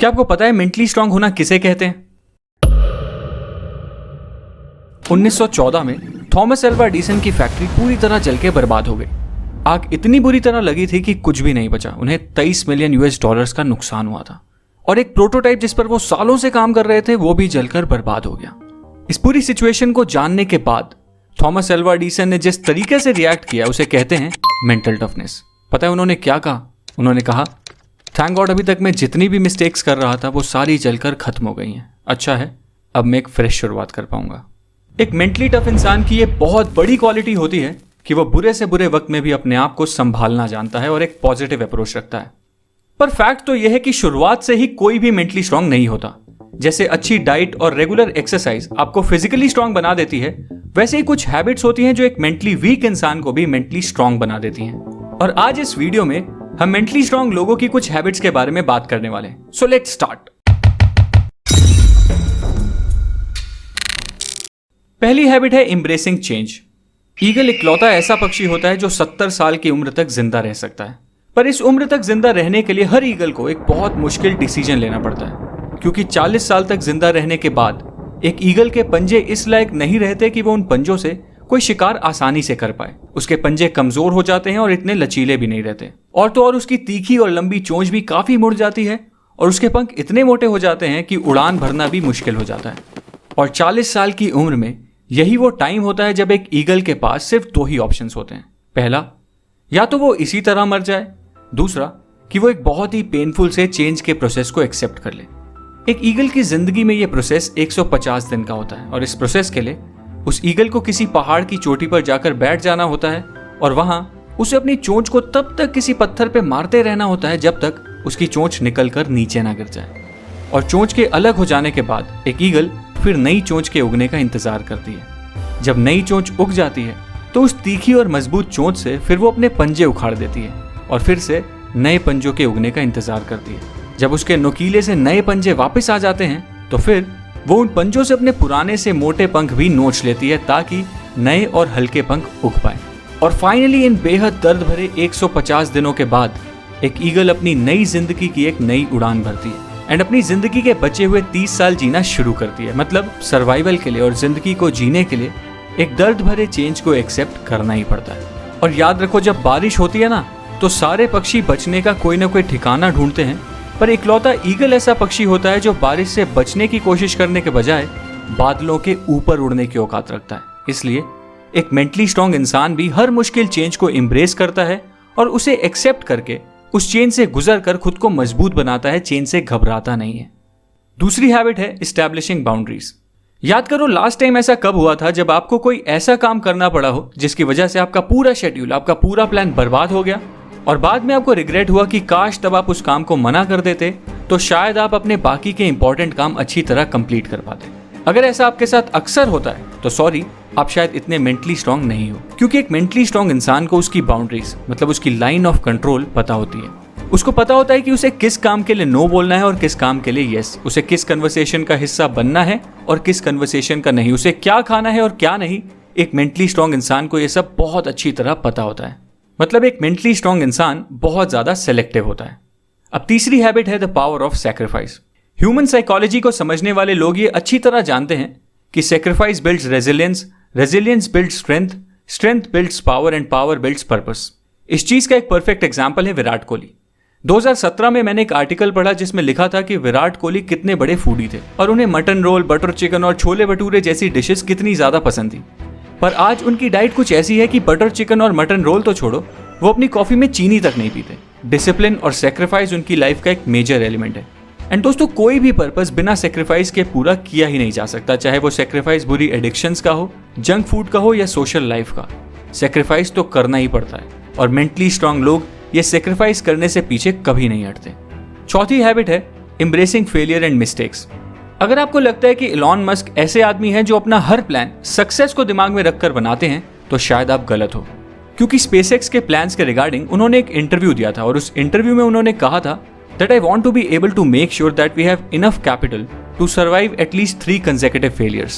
क्या आपको पता है मेंटली स्ट्रांग होना किसे कहते हैं? 1914 में थॉमस एल्वा एडिसन की फैक्ट्री पूरी तरह जल के बर्बाद हो गई। आग इतनी बुरी तरह लगी थी कि कुछ भी नहीं बचा। उन्हें 23 मिलियन US$ का नुकसान हुआ था और एक प्रोटोटाइप जिस पर वो सालों से काम कर रहे थे वो भी जलकर बर्बाद हो गया। इस पूरी सिचुएशन को जानने के बाद थॉमस एल्वा एडिसन ने जिस तरीके से रिएक्ट किया उसे कहते हैं मेंटल टफनेस। पता है उन्होंने क्या कहा? उन्होंने कहा, थैंक गॉड अभी तक मैं जितनी भी मिस्टेक्स कर रहा था वो सारी जलकर खत्म हो गई हैं। अच्छा है, अब मैं एक फ्रेश शुरुआत कर पाऊंगा। एक मेंटली टफ इंसान की ये बहुत बड़ी क्वालिटी होती है कि वो बुरे से बुरे वक्त में भी अपने आप को संभालना जानता है और एक पॉजिटिव अप्रोच रखता है। पर फैक्ट तो यह है कि शुरुआत से ही कोई भी मेंटली स्ट्रांग नहीं होता। जैसे अच्छी डाइट और रेगुलर एक्सरसाइज आपको फिजिकली स्ट्रांग बना देती है, वैसे ही कुछ हैबिट्स होती हैं जो एक मेंटली वीक इंसान को भी मेंटली स्ट्रांग बना देती हैं। और आज इस वीडियो में हम मेंटली स्ट्रांग लोगों की कुछ हैबिट्स के बारे में बात करने वाले हैं। So let's start. पहली हैबिट है एम्ब्रेसिंग चेंज। ईगल इकलौता ऐसा पक्षी होता है जो 70 साल की उम्र तक जिंदा रह सकता है। पर इस उम्र तक जिंदा रहने के लिए हर ईगल को एक बहुत मुश्किल डिसीजन लेना पड़ता है, क्योंकि 40 साल तक जिंदा रहने के बाद एक ईगल के पंजे इस लायक नहीं रहते कि वो उन पंजों से कोई शिकार आसानी से कर पाए। उसके पंजे कमजोर हो जाते हैं और इतने लचीले भी नहीं रहते। और तो और उसकी तीखी और लंबी चोंच भी काफी मुड़ जाती है और उसके पंख इतने मोटे हो जाते हैं कि उड़ान भरना भी मुश्किल हो जाता है। और 40 साल की उम्र में यही वो टाइम होता है जब एक ईगल के पास सिर्फ 2 ही ऑप्शंस होते हैं। पहला, या तो वो इसी तरह मर जाए, दूसरा कि वो एक बहुत ही पेनफुल से चेंज के प्रोसेस को एक्सेप्ट कर ले। एक ईगल की जिंदगी में ये प्रोसेस 150 दिन का होता है और इस प्रोसेस के लिए उस ईगल को किसी पहाड़ की चोटी पर जाकर बैठ जाना होता है और वहां उसे अपनी चोंच को तब तक किसी पत्थर पे मारते रहना होता है जब तक उसकी चोंच निकलकर नीचे ना गिर जाए। और चोंच के अलग हो जाने के बाद एक ईगल फिर नई चोंच के उगने का इंतजार करती है। जब नई चोंच उग जाती है तो उस तीखी और मजबूत चोंच से फिर वो अपने पंजे उखाड़ देती है और फिर से नए पंजों के उगने का इंतजार करती है। जब उसके नुकीले से नए पंजे वापस आ जाते हैं तो फिर वो उन पंजों से अपने पुराने से मोटे पंख भी नोच लेती है ताकि नए और हल्के पंख उग पाए। और फाइनली इन बेहद दर्द भरे 150 दिनों के बाद एक ईगल अपनी नई जिंदगी की एक नई उड़ान भरती है एंड अपनी जिंदगी के बचे हुए 30 साल जीना शुरू करती है। मतलब सर्वाइवल के लिए और जिंदगी को जीने के लिए एक दर्द भरे चेंज को एक्सेप्ट करना ही पड़ता है। और याद रखो, जब बारिश होती है ना तो सारे पक्षी बचने का कोई ना कोई ठिकाना ढूंढते हैं, पर इकलौता ईगल ऐसा पक्षी होता है जो बारिश से बचने की कोशिश करने के बजाय बादलों के ऊपर उड़ने की औकात रखता है। इसलिए एक मेंटली स्ट्रांग इंसान भी हर मुश्किल चेंज को एम्ब्रेस करता है और उसे एक्सेप्ट करके उस चेन से गुजर कर खुद को मजबूत बनाता है, चेन से घबराता नहीं है। दूसरी हैबिट है एस्टैब्लिशिंग बाउंड्रीज। याद करो लास्ट टाइम ऐसा कब हुआ था जब आपको कोई ऐसा काम करना पड़ा हो जिसकी वजह से आपका पूरा शेड्यूल, आपका पूरा प्लान बर्बाद हो गया और बाद में आपको रिग्रेट हुआ कि काश तब आप उस काम को मना कर देते तो शायद आप अपने बाकी के इंपॉर्टेंट काम अच्छी तरह कंप्लीट कर पाते। अगर ऐसा आपके साथ अक्सर होता है तो सॉरी, आप शायद इतने मेंटली स्ट्रांग नहीं हो, क्योंकि एक मेंटली स्ट्रांग इंसान को उसकी बाउंड्रीज मतलब उसकी लाइन ऑफ कंट्रोल पता होती है। उसको पता होता है कि उसे किस काम के लिए नो बोलना है और किस काम के लिए यस, उसे किस कन्वर्सेशन का हिस्सा बनना है और किस कन्वर्सेशन का नहीं, उसे क्या खाना है और क्या नहीं। एक मेंटली स्ट्रांग इंसान को यह सब बहुत अच्छी तरह पता होता है। मतलब एक मेंटली स्ट्रांग इंसान बहुत ज्यादा सेलेक्टिव होता है। अब तीसरी हैबिट है the power of sacrifice. Human psychology को समझने वाले लोग ये अच्छी तरह जानते हैं कि sacrifice builds resilience, resilience builds strength, strength builds power and power builds purpose. इस चीज का एक परफेक्ट एग्जांपल है विराट कोहली। 2017 में मैंने एक आर्टिकल पढ़ा जिसमें लिखा था कि विराट कोहली कितने बड़े फूडी थे और उन्हें मटन रोल, बटर चिकन और छोले भटूरे जैसी डिशेस कितनी ज्यादा पसंद थी। पर आज उनकी डाइट कुछ ऐसी है कि बटर चिकन और मटन रोल तो छोड़ो, वो अपनी कॉफी में चीनी तक नहीं पीते। डिसिप्लिन और सैक्रिफाइस उनकी लाइफ का एक मेजर एलिमेंट है। एंड दोस्तों, कोई भी पर्पस बिना सैक्रिफाइस के पूरा किया ही नहीं जा सकता, चाहे वो सैक्रिफाइस बुरी एडिक्शंस का हो, जंक फूड का हो या सोशल लाइफ का। सैक्रिफाइस तो करना ही पड़ता है और मेंटली स्ट्रांग लोग ये सैक्रिफाइस करने से पीछे कभी नहीं हटते। चौथी हैबिट है एम्ब्रेसिंग फेलियर एंड मिस्टेक्स। अगर आपको लगता है कि इलॉन मस्क ऐसे आदमी हैं जो अपना हर प्लान सक्सेस को दिमाग में रखकर बनाते हैं, तो शायद आप गलत हो, क्योंकि स्पेसएक्स के प्लान्स के रिगार्डिंग उन्होंने एक इंटरव्यू दिया था और उस इंटरव्यू में उन्होंने कहा था that I want to be able to make sure that we have enough capital to survive at least 3 consecutive failures।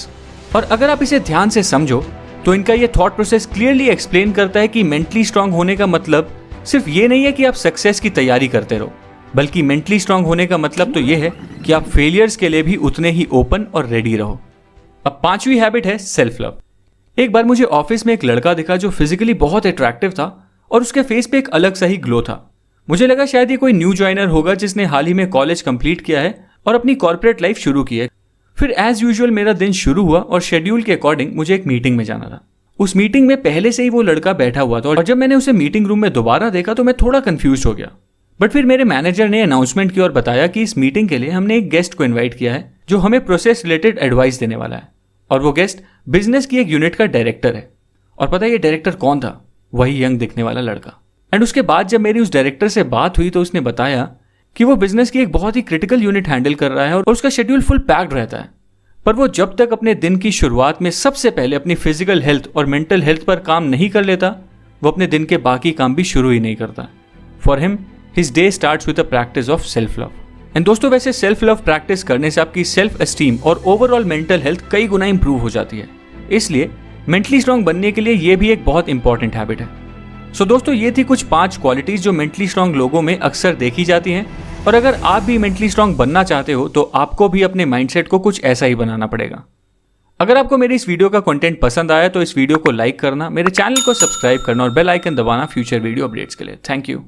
और अगर आप इसे ध्यान से समझो तो इनका ये थॉट प्रोसेस क्लियरली एक्सप्लेन करता है कि मेंटली स्ट्रांग होने का मतलब सिर्फ ये नहीं है कि आप सक्सेस की तैयारी करते रहो, बल्कि मेंटली स्ट्रांग होने का मतलब तो यह है कि आप फेलियर्स के लिए भी उतने ही ओपन और रेडी रहो। अब 5वीं हैबिट है सेल्फ लव। एक बार मुझे ऑफिस में एक लड़का दिखा जो फिजिकली बहुत अट्रैक्टिव था और उसके फेस पे एक अलग सा ही ग्लो था। मुझे लगा शायद ये कोई न्यू ज्वाइनर होगा जिसने हाल ही में कॉलेज कंप्लीट किया है और अपनी कॉर्पोरेट लाइफ शुरू की है। फिर एज यूजुअल मेरा दिन शुरू हुआ और शेड्यूल के अकॉर्डिंग मुझे एक मीटिंग में जाना था। उस मीटिंग में पहले से ही वो लड़का बैठा हुआ था और जब मैंने उसे मीटिंग रूम में दोबारा देखा तो मैं थोड़ा कंफ्यूज हो गया। बट फिर मेरे मैनेजर ने अनाउंसमेंट की और बताया कि इस मीटिंग के लिए हमने एक गेस्ट को इन्वाइट किया है जो हमें प्रोसेस रिलेटेड एडवाइस देने वाला है, और वो गेस्ट बिजनेस की एक यूनिट का डायरेक्टर है। और पता है ये डायरेक्टर कौन था? वही यंग दिखने वाला लड़का। एंड उसके बाद जब मेरी उस डायरेक्टर से बात हुई तो उसने बताया कि वो बिजनेस की एक बहुत ही क्रिटिकल यूनिट हैंडल कर रहा है और उसका शेड्यूल फुल पैक्ड रहता है, पर वो जब तक अपने दिन की शुरुआत में सबसे पहले अपनी फिजिकल हेल्थ और मेंटल हेल्थ पर काम नहीं कर लेता, वो अपने दिन के बाकी काम भी शुरू ही नहीं करता। For him his day starts with a practice of self love. And दोस्तों, वैसे सेल्फ लव प्रैक्टिस करने से आपकी सेल्फ एस्टीम और ओवरऑल मेंटल हेल्थ कई गुना इंप्रूव हो जाती है। इसलिए मेंटली स्ट्रांग बनने के लिए ये भी एक बहुत इंपॉर्टेंट हैबिट है। सो दोस्तों, ये थी कुछ 5 क्वालिटीज जो मेंटली स्ट्रांग लोगों में अक्सर देखी जाती हैं, और अगर आप भी मेंटली स्ट्रांग बनना चाहते हो तो आपको भी अपने माइंडसेट को कुछ ऐसा ही बनाना पड़ेगा। अगर आपको मेरी इस वीडियो का कंटेंट पसंद आया तो इस वीडियो को लाइक करना, मेरे चैनल को सब्सक्राइब करना और बेल आइकन दबाना फ्यूचर वीडियो अपडेट्स के लिए। Thank you.